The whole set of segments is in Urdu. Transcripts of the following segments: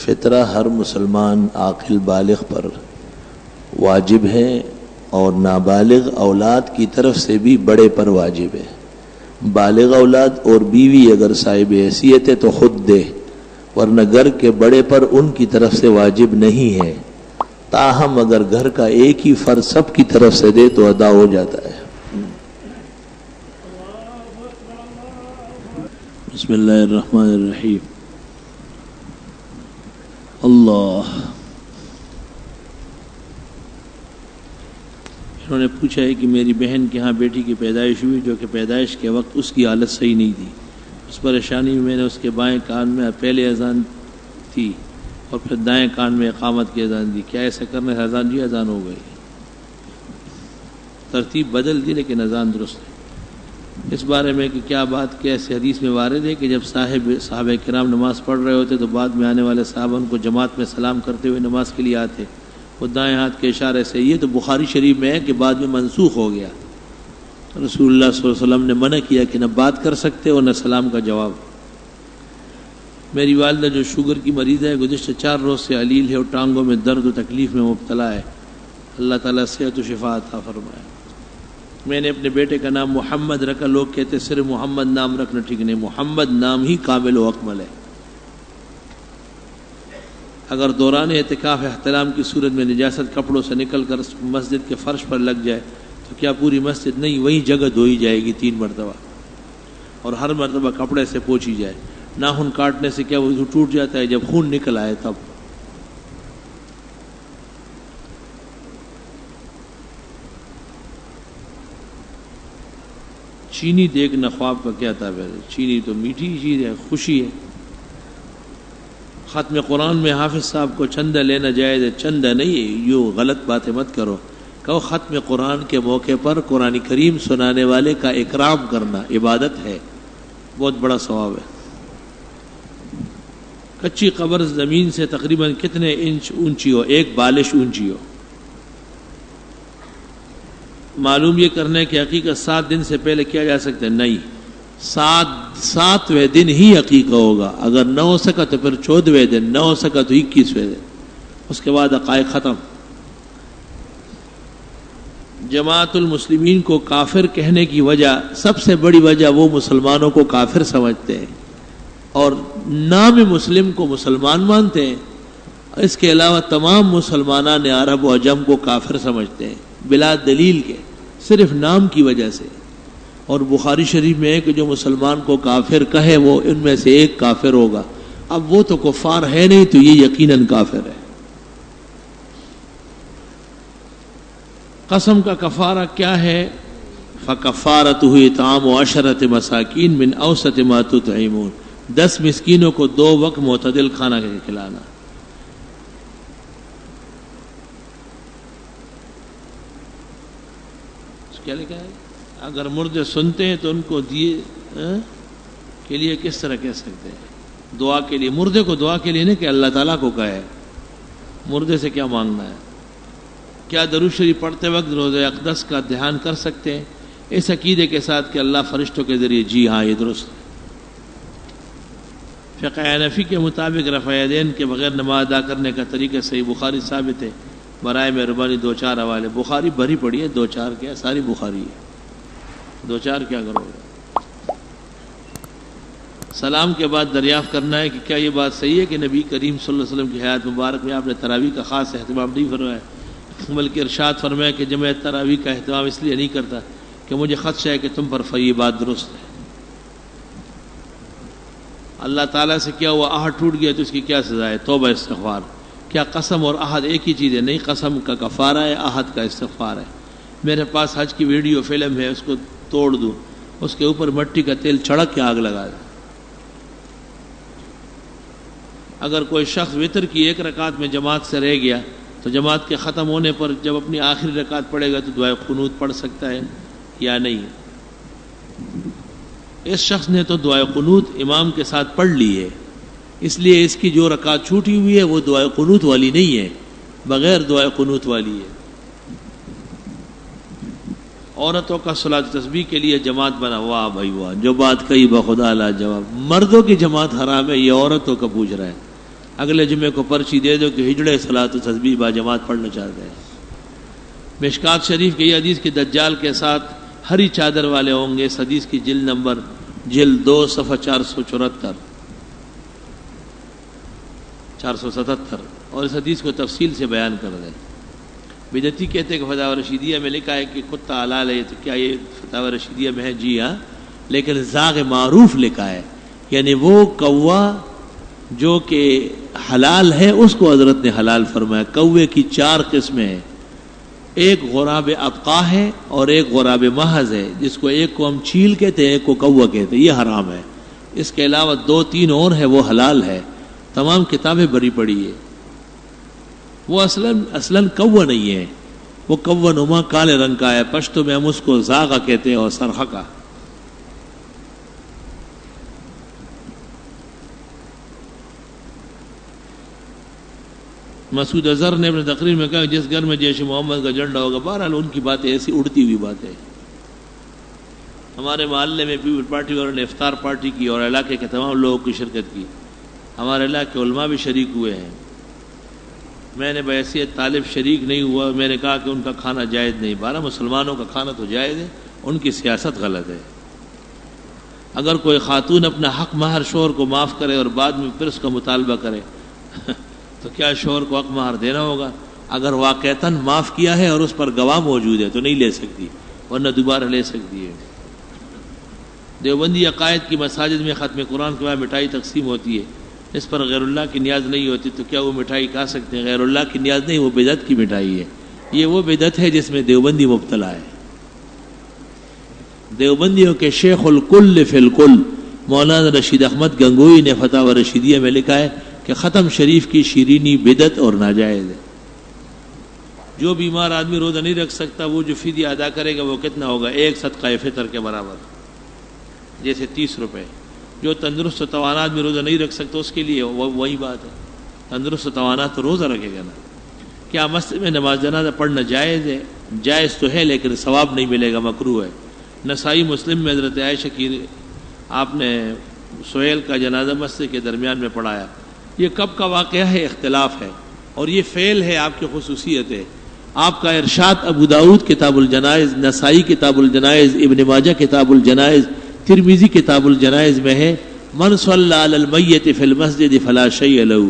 فطرہ ہر مسلمان عاقل بالغ پر واجب ہے اور نابالغ اولاد کی طرف سے بھی بڑے پر واجب ہے۔ بالغ اولاد اور بیوی اگر صاحب حیثیت ہے تو خود دے، ورنہ گھر کے بڑے پر ان کی طرف سے واجب نہیں ہے۔ تاہم اگر گھر کا ایک ہی فرض سب کی طرف سے دے تو ادا ہو جاتا ہے۔ بسم اللہ الرحمن الرحیم۔ اللہ، انہوں نے پوچھا ہے کہ میری بہن کے ہاں بیٹی کی پیدائش ہوئی، جو کہ پیدائش کے وقت اس کی حالت صحیح نہیں تھی۔ اس پریشانی میں میں نے اس کے بائیں کان میں پہلے اذان تھی اور پھر دائیں کان میں اقامت کی اذان دی، کیا ایسا کرنے سے اذان جی اذان ہو گئی؟ ترتیب بدل دی لیکن اذان درست ہے۔ اس بارے میں کہ کیا بات کیسے حدیث میں وارد ہے کہ جب صحابہ کرام نماز پڑھ رہے ہوتے تو بعد میں آنے والے صحابہ ان کو جماعت میں سلام کرتے ہوئے نماز کے لیے آتے، وہ دائیں ہاتھ کے اشارے سے، یہ تو بخاری شریف میں ہے کہ بعد میں منسوخ ہو گیا۔ رسول اللہ صلی اللہ علیہ وسلم نے منع کیا کہ نہ بات کر سکتے اور نہ سلام کا جواب۔ میری والدہ جو شوگر کی مریض ہے، گزشتہ 4 روز سے علیل ہے اور ٹانگوں میں درد و تکلیف میں مبتلا ہے، اللہ تعالیٰ صحت و شفا عطا فرمائے۔ میں نے اپنے بیٹے کا نام محمد رکھا، لوگ کہتے صرف محمد نام رکھنا ٹھیک نہیں، محمد نام ہی کامل و اکمل ہے۔ اگر دوران اعتکاف احتلام کی صورت میں نجاست کپڑوں سے نکل کر مسجد کے فرش پر لگ جائے تو کیا پوری مسجد نہیں، وہی جگہ دھوئی جائے گی 3 مرتبہ، اور ہر مرتبہ کپڑے سے پوچھی جائے؟ ناخن کاٹنے سے کیا وہ ٹوٹ جاتا ہے؟ جب خون نکل آئے تب۔ چینی دیکھنا خواب کا کیا تعبیر ہے؟ چینی تو میٹھی چیز ہے، خوشی ہے۔ ختم قرآن میں حافظ صاحب کو چندہ لینا جائز ہے؟ چندہ نہیں، یوں غلط باتیں مت کرو، کہو ختم قرآن کے موقع پر قرآن کریم سنانے والے کا اکرام کرنا عبادت ہے، بہت بڑا ثواب ہے۔ کچی قبر زمین سے تقریباً کتنے انچ اونچی ہو؟ 1 بالش اونچی ہو۔ معلوم یہ کرنا ہے کہ عقیقہ 7 دن سے پہلے کیا جا سکتا ہے؟ نہیں، 7ویں دن ہی عقیقہ ہوگا، اگر نہ ہو سکا تو پھر 14ویں دن، نہ ہو سکا تو 21ویں دن، اس کے بعد عقائق ختم۔ جماعت المسلمین کو کافر کہنے کی وجہ، سب سے بڑی وجہ وہ مسلمانوں کو کافر سمجھتے ہیں اور نام مسلم کو مسلمان مانتے ہیں۔ اس کے علاوہ تمام مسلمانان عرب و عجم کو کافر سمجھتے ہیں بلا دلیل کے، صرف نام کی وجہ سے۔ اور بخاری شریف میں ہے کہ جو مسلمان کو کافر کہے وہ ان میں سے ایک کافر ہوگا۔ اب وہ تو کفار ہے نہیں تو یہ یقیناً کافر ہے۔ قسم کا کفارہ کیا ہے؟ فَكَفَّارَتُهُ إِطْعَامُ 10 مساکین من اوسط ما تطعمون، 10 مسکینوں کو 2 وقت معتدل کھانا کھلانا۔ کیا لکھا ہے؟ اگر مردے سنتے ہیں تو ان کو دیے کے لیے کس طرح کہہ سکتے ہیں؟ دعا کے لیے، مردے کو دعا کے لیے نہیں کہ اللہ تعالیٰ کو کہے، مردے سے کیا مانگنا ہے؟ کیا درود شریف پڑھتے وقت روزہ اقدس کا دھیان کر سکتے ہیں اس عقیدے کے ساتھ کہ اللہ فرشتوں کے ذریعے؟ جی ہاں، یہ درست ہے۔ فقہ حنفی کے مطابق رفع یدین کے بغیر نماز ادا کرنے کا طریقہ صحیح بخاری ثابت ہے، برائے مہربانی 2-4 حوالے، بخاری بھری پڑی ہے، 2-4 کیا، ساری بخاری ہے، 2-4 کیا کرو گے؟ سلام کے بعد دریافت کرنا ہے کہ کیا یہ بات صحیح ہے کہ نبی کریم صلی اللہ علیہ وسلم کی حیات مبارک میں آپ نے تراویح کا خاص اہتمام نہیں فرمایا، بلکہ ارشاد فرمایا کہ جب میں تراویح کا اہتمام اس لیے نہیں کرتا کہ مجھے خدشہ ہے کہ تم پر یہ بات درست ہے۔ اللہ تعالیٰ سے کیا ہوا؟ عہد ٹوٹ گیا تو اس کی کیا سزا ہے؟ توبہ استغفار۔ کیا قسم اور عہد ایک ہی چیز ہے؟ نہیں، قسم کا کفارہ ہے، عہد کا استغفار ہے۔ میرے پاس حج کی ویڈیو فلم ہے، اس کو توڑ دوں، اس کے اوپر مٹی کا تیل چھڑک کے آگ لگا دیں۔ اگر کوئی شخص وتر کی 1 رکعت میں جماعت سے رہ گیا تو جماعت کے ختم ہونے پر جب اپنی آخری رکعت پڑھے گا تو دعائے قنوت پڑھ سکتا ہے یا نہیں؟ اس شخص نے تو دعائے قنوت امام کے ساتھ پڑھ لی ہے، اس لیے اس کی جو رکعت چھوٹی ہوئی ہے وہ دعائے قنوت والی نہیں ہے، بغیر دعائے قنوت والی ہے۔ عورتوں کا صلاۃ تسبیح کے لیے جماعت بنا، واہ بھائی واہ، جو بات کہی بخدا لا جواب۔ مردوں کی جماعت حرام ہے، یہ عورتوں کا پوچھ رہا ہے۔ اگلے جمعے کو پرچی دے دو کہ ہجڑے صلاۃ و تسبیح با جماعت پڑھنا چاہتے ہیں۔ مشکات شریف کی یہ حدیث کہ دجال کے ساتھ ہری چادر والے ہوں گے، اس حدیث کی جلد 2 صفحہ 477 اور اس حدیث کو تفصیل سے بیان کر دیں۔ بدعتی کہتے ہیں کہ فتاوی رشیدیہ میں لکھا ہے کہ کتا حلال ہے، تو کیا یہ فتاوی رشیدیہ میں ہے؟ جی ہاں، لیکن زاغ معروف لکھا ہے، یعنی وہ کوا جو کہ حلال ہے اس کو حضرت نے حلال فرمایا۔ کوے کی 4 قسمیں ہیں، ایک غراب ابقا ہے اور ایک غراب محض ہے، جس کو ایک کو ہم چیل کہتے ہیں، ایک کو کوا کہتے ہیں، یہ حرام ہے۔ اس کے علاوہ 2-3 اور ہے وہ حلال ہے۔ تمام کتابیں بری پڑی ہے۔ وہ اصلاً کوا نہیں ہے، وہ کوا نما کالے رنگ کا ہے، پشتو میں ہم اس کو زاغا کہتے ہیں اور سرخکا۔ مسعود اظہر نے اپنے تقریر میں کہا کہ جس گھر میں جیش محمد کا جھنڈا ہوگا، بہرحال ان کی باتیں ایسی اڑتی ہوئی باتیں۔ ہمارے محلے میں پیپل پارٹی والوں نے افطار پارٹی کی اور علاقے کے تمام لوگوں کی شرکت کی، ہمارے علاقے علماء بھی شریک ہوئے ہیں۔ میں نے بحیثیت طالب شریک نہیں ہوا، میں نے کہا کہ ان کا کھانا جائز نہیں۔ 12 مسلمانوں کا کھانا تو جائز ہے، ان کی سیاست غلط ہے۔ اگر کوئی خاتون اپنا حق مہر شوہر کو معاف کرے اور بعد میں پھر اس کا مطالبہ کرے تو کیا شوہر کو حق مہر دینا ہوگا؟ اگر واقعتاً معاف کیا ہے اور اس پر گواہ موجود ہے تو نہیں لے سکتی، ورنہ دوبارہ لے سکتی ہے۔ دیوبندی عقائد کی مساجد میں ختم قرآن کے بعد مٹھائی تقسیم ہوتی ہے، اس پر غیر اللہ کی نیاز نہیں ہوتی، تو کیا وہ مٹھائی کھا سکتے ہیں؟ غیر اللہ کی نیاز نہیں، وہ بدعت کی مٹھائی ہے۔ یہ وہ بدعت ہے جس میں دیوبندی مبتلا ہے۔ دیوبندیوں کے شیخ الکل فی الکل مولانا رشید احمد گنگوئی نے فتاوی رشیدیہ میں لکھا ہے کہ ختم شریف کی شیرینی بدعت اور ناجائز ہے۔ جو بیمار آدمی روزہ نہیں رکھ سکتا، وہ جو فدیہ ادا کرے گا وہ کتنا ہوگا؟ 1 صدقہ فطر کے برابر، جیسے 30 روپے۔ جو تندرست و توانا آدمی روزہ نہیں رکھ سکتا اس کے لیے وہی بات ہے، تندرست و توانا تو روزہ رکھے گا نا۔ کیا مسجد میں نماز جنازہ پڑھنا جائز ہے؟ جائز تو ہے لیکن ثواب نہیں ملے گا، مکروہ ہے۔ نسائی مسلم میں حضرت عائشہ کی آپ نے سہیل کا جنازہ مسجد کے درمیان میں پڑھایا۔ یہ کب کا واقعہ ہے؟ اختلاف ہے، اور یہ فعل ہے، آپ کی خصوصیت ہے۔ آپ کا ارشاد ابو داؤد کتاب الجنائز، نسائی کتاب الجنائز، ابن ماجہ کتاب الجنائز، ترمذی کتاب الجنائز میں ہے، من صلی علی المیت فی المسجد فلا شیء لہ،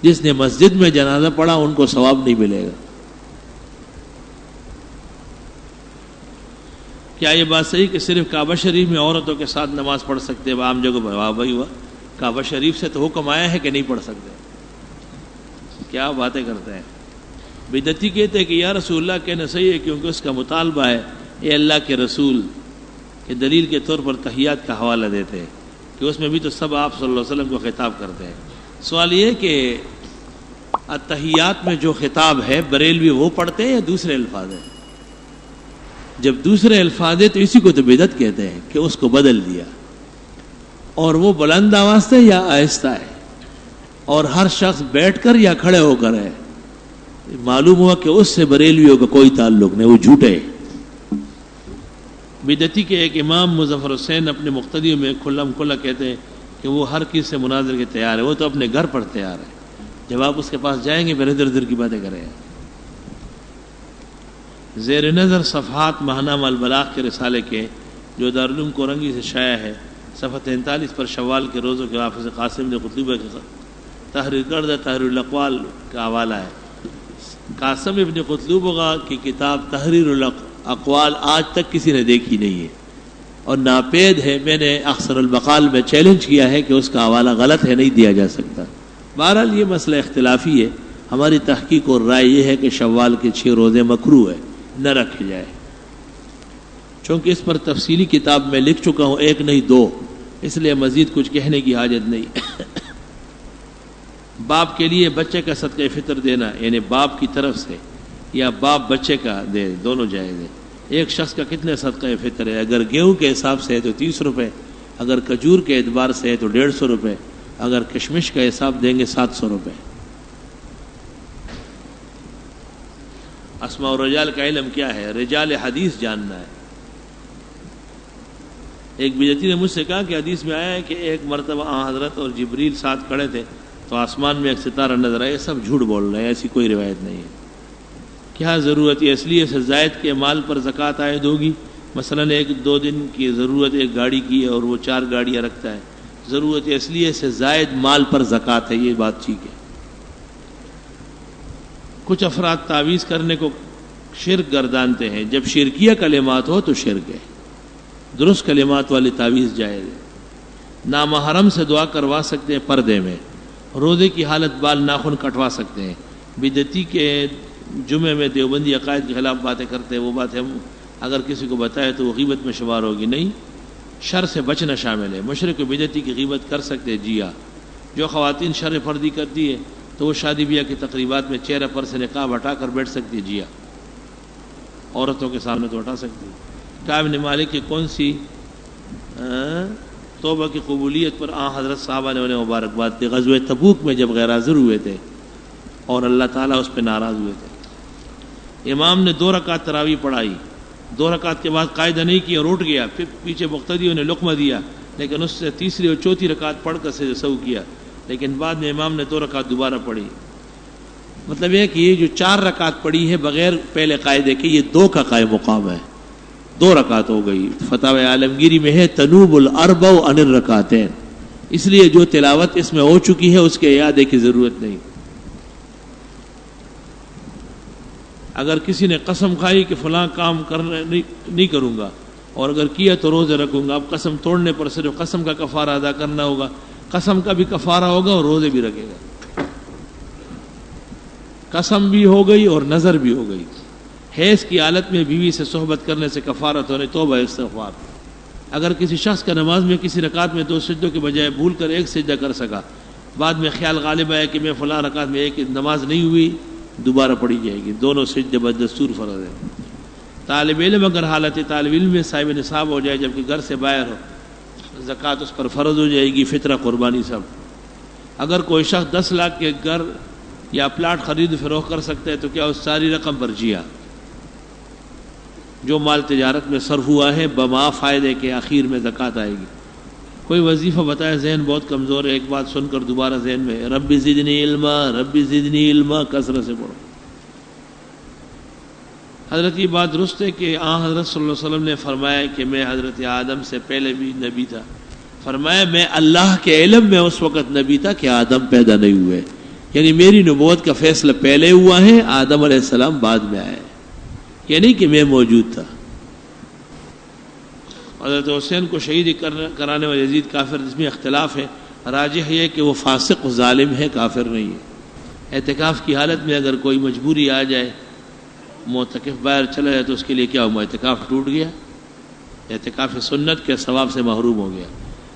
جس نے مسجد میں جنازہ پڑھا ان کو ثواب نہیں ملے گا۔ کیا یہ بات صحیح کہ صرف کعبہ شریف میں عورتوں کے ساتھ نماز پڑھ سکتے ہیں؟ عام جگہ واہ بھائی واہ، کعبہ شریف سے تو حکم آیا ہے کہ نہیں پڑھ سکتے، کیا باتیں کرتے ہیں۔ بدعتی کہتے ہیں کہ یا رسول اللہ کہنا صحیح ہے کیونکہ اس کا مطالبہ ہے اے اللہ کے رسول، کہ دلیل کے طور پر تحیات کا حوالہ دیتے ہیں کہ اس میں بھی تو سب آپ صلی اللہ علیہ وسلم کو خطاب کرتے ہیں۔ سوال یہ کہ التحیات میں جو خطاب ہے بریلوی وہ پڑھتے ہیں یا دوسرے الفاظ ہیں؟ جب دوسرے الفاظ ہیں تو اسی کو تو بدعت کہتے ہیں کہ اس کو بدل دیا، اور وہ بلند آواز سے یا آہستہ ہے، اور ہر شخص بیٹھ کر یا کھڑے ہو کر ہے۔ معلوم ہوا کہ اس سے بریلویوں کا کوئی تعلق نہیں، وہ جھوٹے۔ بدعتی کے ایک امام مظفر حسین اپنے مقتدیوں میں کھلم کھلا کہتے ہیں کہ وہ ہر کس سے مناظر کے تیار ہے، وہ تو اپنے گھر پر تیار ہے، جب آپ اس کے پاس جائیں گے پھر ادھر ادھر کی باتیں کریں۔ زیر نظر صفحات ماہنامہ البلاغ کے رسالے کے جو دارالعلوم کورنگی سے شائع ہے، صفحہ 43 پر شوال کے روزوں کے حافظ قاسم نے قطلبہ کے تحریر کردہ تحریر الاقوال کا حوالہ ہے۔ قاسم ابن قطلبہ کی کتاب تحریر الاقوال آج تک کسی نے دیکھی نہیں ہے اور ناپید ہے۔ میں نے اخصر البقال میں چیلنج کیا ہے کہ اس کا حوالہ غلط ہے، نہیں دیا جا سکتا۔ بہرحال یہ مسئلہ اختلافی ہے، ہماری تحقیق اور رائے یہ ہے کہ شوال کے 6 روزے مکروہ ہے، نہ رکھے جائے، چونکہ اس پر تفصیلی کتاب میں لکھ چکا ہوں، 1 نہیں 2، اس لیے مزید کچھ کہنے کی حاجت نہیں۔ باپ کے لیے بچے کا صدقہ فطر دینا، یعنی باپ کی طرف سے یا باپ بچے کا دے، دونوں جائز ہے۔ ایک شخص کا کتنے صدقہ فطر ہے؟ اگر گیہوں کے حساب سے ہے تو 30 روپے، اگر کھجور کے اعتبار سے ہے تو 150 روپے، اگر کشمش کا حساب دیں گے 700 روپے۔ اسماء الرجال کا علم کیا ہے؟ رجال حدیث جاننا ہے۔ ایک بدعتی نے مجھ سے کہا کہ حدیث میں آیا ہے کہ ایک مرتبہ حضرت اور جبریل ساتھ کھڑے تھے، تو آسمان میں ایک ستارہ نظر آئے، سب جھوٹ بول رہے ہیں، ایسی کوئی روایت نہیں ہے۔ کیا ضرورت ہے اصلیے سے زائد کے مال پر زکوٰۃ عائد ہوگی؟ مثلا 1-2 دن کی ضرورت ایک گاڑی کی ہے اور وہ 4 گاڑیاں رکھتا ہے، ضرورت اصلیے سے زائد مال پر زکوٰۃ ہے، یہ بات ٹھیک ہے۔ کچھ افراد تعویذ کرنے کو شرک گردانتے ہیں، جب شرکیہ کلمات ہو تو شرک ہے، درست کلمات والی تعویذ جائز ہے۔ نامحرم سے دعا کروا سکتے ہیں پردے میں، روزے کی حالت بال ناخن کٹوا سکتے ہیں۔ بدعتی کے جمعے میں دیوبندی عقائد کے خلاف باتیں کرتے ہیں، وہ بات ہم اگر کسی کو بتائے تو وہ غیبت میں شمار ہوگی، نہیں، شر سے بچنا شامل ہے۔ مشرک و بدعتی کی غیبت کر سکتے ہیں، جی ہاں۔ جو خواتین شر فردی کرتی ہے تو وہ شادی بیاہ کی تقریبات میں چہرہ پر سے نقاب ہٹا کر بیٹھ سکتی ہے، جی ہاں، عورتوں کے سامنے تو ہٹا سکتی ہے۔ کعب بن مالک کی کون سی توبہ کی قبولیت پر حضرت صحابہ نے انہیں مبارکباد دی؟ غزوہ تبوک میں جب غیر حاضر ہوئے تھے اور اللہ تعالیٰ اس پہ ناراض ہوئے تھے۔ امام نے 2 رکعت تراویح پڑھائی، 2 رکعت کے بعد قاعدہ نہیں کیا اور اٹھ گیا، پھر پیچھے مقتدیوں نے لقمہ دیا، لیکن اس سے تیسری اور چوتھی رکعت پڑھ کر سہو کیا، لیکن بعد میں امام نے 2 رکعت دوبارہ پڑھی۔ مطلب یہ کہ یہ جو 4 رکعت پڑھی ہے بغیر پہلے قاعدے کے، یہ 2 کا قائم مقام ہے، 2 رکعت ہو گئی۔ فتاوی عالمگیری میں ہے تنوب الاربع عن الرکعتین، اس لیے جو تلاوت اس میں ہو چکی ہے اس کے اعادے کی ضرورت نہیں۔ اگر کسی نے قسم کھائی کہ فلاں کام نہیں کروں گا اور اگر کیا تو روزے رکھوں گا، اب قسم توڑنے پر صرف قسم کا کفارہ ادا کرنا ہوگا، قسم کا بھی کفارہ ہوگا اور روزے بھی رکھے گا۔ قسم بھی ہو گئی اور نظر بھی ہو گئی۔ حیض کی حالت میں بیوی سے صحبت کرنے سے کفارت ہونے توبہ استغفار۔ اگر کسی شخص کا نماز میں کسی رکعت میں 2 سجدوں کے بجائے بھول کر 1 سجدہ کر سکا، بعد میں خیال غالب آیا کہ میں فلاں رکعت میں ایک نماز نہیں ہوئی، دوبارہ پڑھی جائے گی، دونوں سجدے بدستور فرض ہے۔ طالب علم اگر حالت طالب علم میں صاحب نصاب ہو جائے جبکہ گھر سے باہر ہو، زکوٰۃ اس پر فرض ہو جائے گی، فطرہ قربانی سب۔ اگر کوئی شخص 10 لاکھ کے گھر یا پلاٹ خرید فروخت کر سکتا ہے تو کیا اس ساری رقم پر جیا جو مال تجارت میں صرف ہوا ہے بما فائدے کے آخر میں زکوٰۃ آئے گی؟ کوئی وظیفہ بتائے، ذہن بہت کمزور ہے، ایک بات سن کر دوبارہ ذہن میں ربی زدنی علما، ربی زدنی علما کثرت سے پڑھو۔ حضرت یہ بات درست ہے کہ حضرت صلی اللہ علیہ وسلم نے فرمایا کہ میں حضرت آدم سے پہلے بھی نبی تھا، فرمایا میں اللہ کے علم میں اس وقت نبی تھا کہ آدم پیدا نہیں ہوئے، یعنی میری نبوت کا فیصلہ پہلے ہوا ہے، آدم علیہ السلام بعد میں آئے، یعنی کہ میں موجود تھا۔ حضرت حسین کو شہید کرانے والے یزید کافر، جس میں اختلاف ہے، راجح یہ کہ وہ فاسق و ظالم ہے، کافر نہیں ہے۔ اعتکاف کی حالت میں اگر کوئی مجبوری آ جائے، معتکف باہر چلا جائے تو اس کے لیے کیا ہوا؟ اعتکاف ٹوٹ گیا، اعتکاف سنت کے ثواب سے محروم ہو گیا۔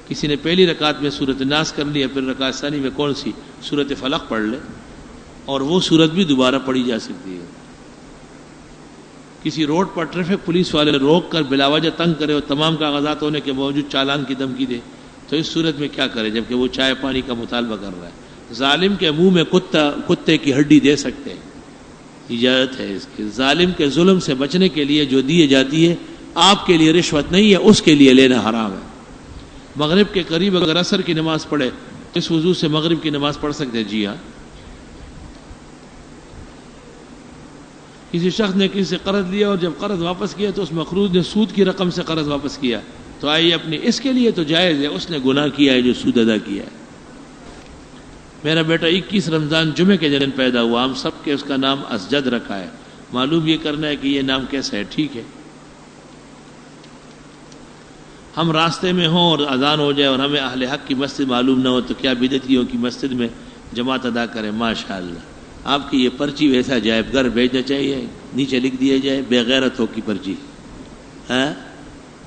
کسی نے پہلی رکعت میں سورۃ الناس کر لی، پھر رکعت ثانی میں کون سی؟ سورۃ فلق پڑھ لے، اور وہ سورت بھی دوبارہ پڑھی جا سکتی ہے۔ کسی روڈ پر ٹریفک پولیس والے روک کر بلا وجہ تنگ کرے اور تمام کاغذات ہونے کے باوجود چالان کی دھمکی دے تو اس صورت میں کیا کرے جبکہ وہ چائے پانی کا مطالبہ کر رہا ہے؟ ظالم کے منہ میں کتے کی ہڈی دے سکتے ہیں، اجازت ہے اس کی۔ ظالم کے ظلم سے بچنے کے لیے جو دی جاتی ہے آپ کے لیے رشوت نہیں ہے، اس کے لیے لینا حرام ہے۔ مغرب کے قریب اگر عصر کی نماز پڑھے تو اس وضو سے مغرب کی نماز پڑھ سکتے ہیں؟ جی ہاں۔ کسی شخص نے کسی سے قرض لیا اور جب قرض واپس کیا تو اس مقروض نے سود کی رقم سے قرض واپس کیا، تو آئیے اپنے اس کے لیے تو جائز ہے، اس نے گناہ کیا ہے جو سود ادا کیا ہے۔ میرا بیٹا 21 رمضان جمعے کے دن پیدا ہوا، ہم سب کے اس کا نام اسجد رکھا ہے، معلوم یہ کرنا ہے کہ یہ نام کیسا ہے؟ ٹھیک ہے۔ ہم راستے میں ہوں اور اذان ہو جائے اور ہمیں اہل حق کی مسجد معلوم نہ ہو تو کیا بدعتیوں کی مسجد میں جماعت ادا کریں؟ ماشاءاللہ، آپ کی یہ پرچی ویسا جائب گھر بھیجنا چاہیے، نیچے لکھ دیا جائے بے غیرتوں کی پرچی۔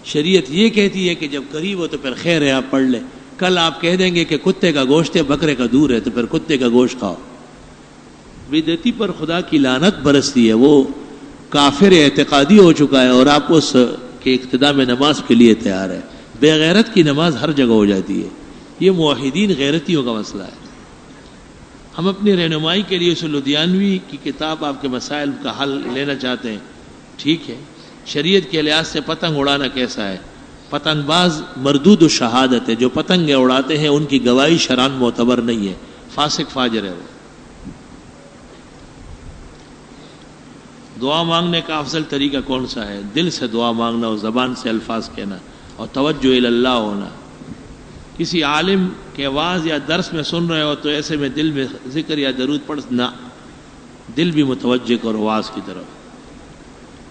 شریعت یہ کہتی ہے کہ جب قریب ہو تو پھر خیر ہے آپ پڑھ لیں، کل آپ کہہ دیں گے کہ کتے کا گوشت ہے بکرے کا دور ہے تو پھر کتے کا گوشت کھاؤ۔ بدعتی پر خدا کی لعنت برستی ہے، وہ کافر اعتقادی ہو چکا ہے اور آپ اس کے اقتداء میں نماز کے لیے تیار ہے۔ بے غیرت کی نماز ہر جگہ ہو جاتی ہے، یہ موحدین غیرتیوں کا مسئلہ ہے۔ ہم اپنی رہنمائی کے لیے اس لدھیانوی کی کتاب آپ کے مسائل کا حل لینا چاہتے ہیں، ٹھیک ہے۔ شریعت کے لحاظ سے پتنگ اڑانا کیسا ہے؟ پتنگ باز مردود الشہادت ہے، جو پتنگیں اڑاتے ہیں ان کی گواہی شرعاً معتبر نہیں ہے، فاسق فاجر ہے وہ. دعا مانگنے کا افضل طریقہ کون سا ہے؟ دل سے دعا مانگنا اور زبان سے الفاظ کہنا اور توجہ الی اللہ ہونا. کسی عالم کے واعظ یا درس میں سن رہے ہو تو ایسے میں دل میں ذکر یا درود پڑھنا، دل بھی متوجہ کرو واعظ کی طرف.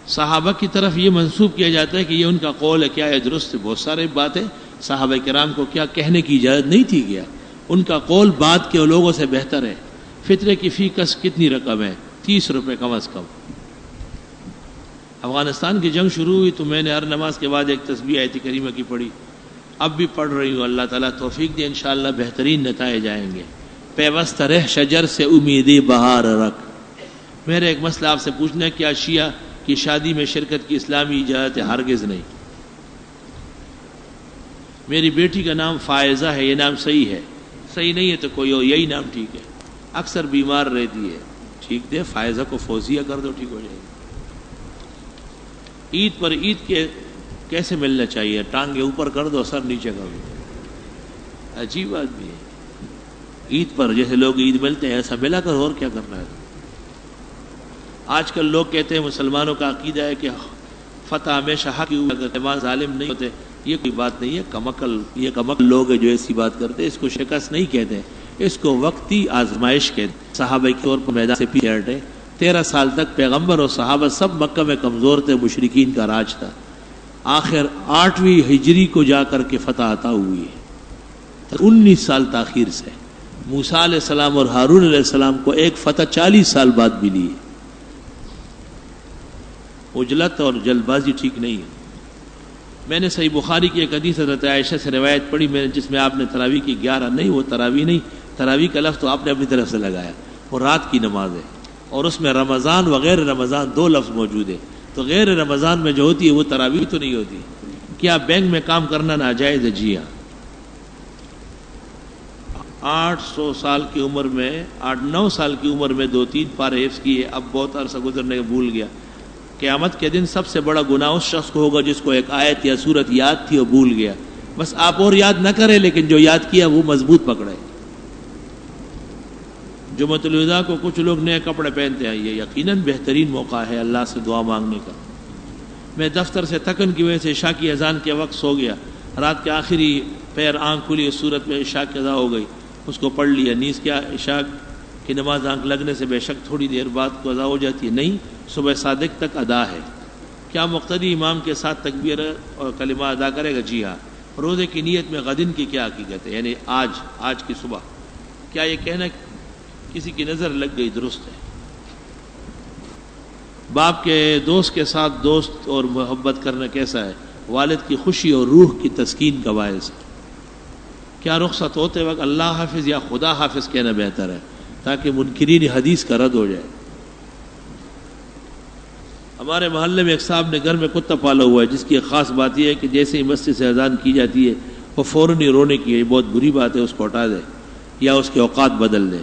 صحابہ کی طرف یہ منسوب کیا جاتا ہے کہ یہ ان کا قول ہے. کیا ہے؟ درست ہے. بہت سارے باتیں صحابہ کرام کو کیا کہنے کی اجازت نہیں تھی کیا. ان کا قول بعد کے لوگوں سے بہتر ہے. فطرے کی فی کس کتنی رقم ہے؟ 30 روپے کم از کم. افغانستان کی جنگ شروع ہوئی تو میں نے ہر نماز کے بعد ایک تسبیح آیت کریمہ کی پڑھی، اب بھی پڑھ رہی ہوں. اللہ تعالیٰ توفیق دے، انشاءاللہ بہترین نتائج آئیں گے. پیوست رہ شجر سے امیدی بہار رکھ. میرا ایک مسئلہ آپ سے پوچھنا ہے، کیا شیعہ کی شادی میں شرکت کی اسلامی اجازت ہے؟ ہرگز نہیں. میری بیٹی کا نام فائزہ ہے، یہ نام صحیح ہے؟ صحیح نہیں ہے تو کوئی اور یہی نام ٹھیک ہے. اکثر بیمار رہتی ہے، ٹھیک دے فائزہ کو فوزیہ کر دو، ٹھیک ہو جائے گی. عید پر عید کے کیسے ملنا چاہیے؟ ٹانگے اوپر کر دو، سر نیچے کر دو. عجیب آدمی ہے. عید پر جیسے لوگ عید ملتے ہیں ایسا ملا کر، اور کیا کرنا ہے. آج کل لوگ کہتے ہیں مسلمانوں کا عقیدہ ہے کہ فتح ہمیشہ حق کی ہوتی ہے، ظالم نہیں ہوتے. یہ کوئی بات نہیں ہے. یہ کمکل لوگ ہیں جو ایسی بات کرتے ہیں. اس کو شکست نہیں کہتے، اس کو وقتی آزمائش کہتے ہیں. صحابہ کے طور پر میدان سے پیچھے ہٹے. 13 سال تک پیغمبر اور صحابہ سب مکہ میں کمزور تھے، مشرکین کا راج تھا. آخر 8ویں ہجری کو جا کر کے فتح عطا ہوئی ہے. 19 سال تاخیر سے. موسیٰ علیہ السلام اور ہارون علیہ السلام کو ایک فتح 40 سال بعد ملی ہے. عجلت اور جلد بازی ٹھیک نہیں ہے. میں نے صحیح بخاری کی ایک حدیث حضرت عائشہ سے روایت پڑھی جس میں آپ نے تراویح کی 11 نہیں، وہ تراویح نہیں. تراویح کا لفظ تو آپ نے اپنی طرف سے لگایا. وہ رات کی نماز ہے اور اس میں رمضان وغیر رمضان 2 لفظ موجود ہے. تو غیر رمضان میں جو ہوتی ہے وہ تراویح تو نہیں ہوتی. کیا بینک میں کام کرنا ناجائز ہے؟ جی ہاں. 800 سال کی عمر میں 8-9 سال کی عمر میں 2-3 پارے حفظ کیے. اب بہت عرصہ گزرنے کا بھول گیا. قیامت کے دن سب سے بڑا گناہ اس شخص کو ہوگا جس کو ایک آیت یا سورت یاد تھی اور بھول گیا. بس آپ اور یاد نہ کریں، لیکن جو یاد کیا وہ مضبوط پکڑے. جمعۃ الوداع کو کچھ لوگ نئے کپڑے پہنتے ہیں، یہ یقیناً بہترین موقع ہے اللہ سے دعا مانگنے کا. میں دفتر سے تھکن کی وجہ سے عشاء کی اذان کے وقت سو گیا. رات کے آخری پیر آنکھ کھلی، اس صورت میں عشاء کی اذان ہو گئی، اس کو پڑھ لیا. نیز کیا عشاء کی نماز آنکھ لگنے سے بے شک تھوڑی دیر بعد کو ادا ہو جاتی ہے؟ نہیں، صبح صادق تک ادا ہے. کیا مقتدی امام کے ساتھ تکبیر اور کلمہ ادا کرے گا؟ جی ہاں. روزے کی نیت میں غدن کی کیا حقیقت ہے؟ یعنی آج کی صبح. کیا یہ کہنا کسی کی نظر لگ گئی درست ہے؟ باپ کے دوست کے ساتھ دوست اور محبت کرنا کیسا ہے؟ والد کی خوشی اور روح کی تسکین کا باعث ہے. کیا رخصت ہوتے وقت اللہ حافظ یا خدا حافظ کہنا بہتر ہے تاکہ منکرین حدیث کا رد ہو جائے؟ ہمارے محلے میں ایک صاحب نے گھر میں کتا پالا ہوا ہے جس کی ایک خاص بات یہ ہے کہ جیسے ہی مسجد سے اذان کی جاتی ہے وہ فوراً ہی رونے کی ہے. یہ بہت بری بات ہے، اس کو ہٹا دے یا اس کے اوقات بدل دے.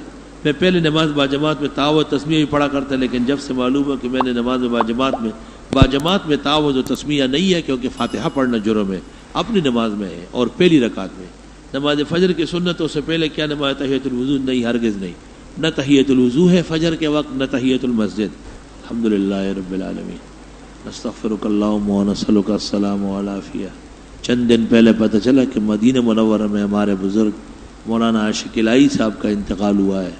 میں پہلے نماز باجماعت میں تعاوذ تسمیہ بھی پڑھا کرتا، لیکن جب سے معلوم ہوا کہ میں نے نماز باجماعت میں تعاوذ و تسمیہ نہیں ہے کیونکہ فاتحہ پڑھنا جرم ہے، اپنی نماز میں ہے اور پہلی رکعت میں. نماز فجر کی سنتوں سے پہلے کیا نماز تحیۃ الوضو؟ نہیں، ہرگز نہیں. نہ تحیۃ الوضو ہے فجر کے وقت، نہ تحیۃ المسجد. الحمدللہ رب العالمین. نستغفرک اللہم و نسألک السلام والعافیہ. چند دن پہلے پتہ چلا کہ مدینہ منورہ میں ہمارے بزرگ مولانا عاشق الہی صاحب کا انتقال ہوا ہے.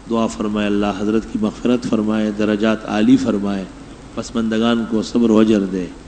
دعا فرمائے اللہ حضرت کی مغفرت فرمائے، درجات عالی فرمائے، پسماندگان کو صبر و اجر دے.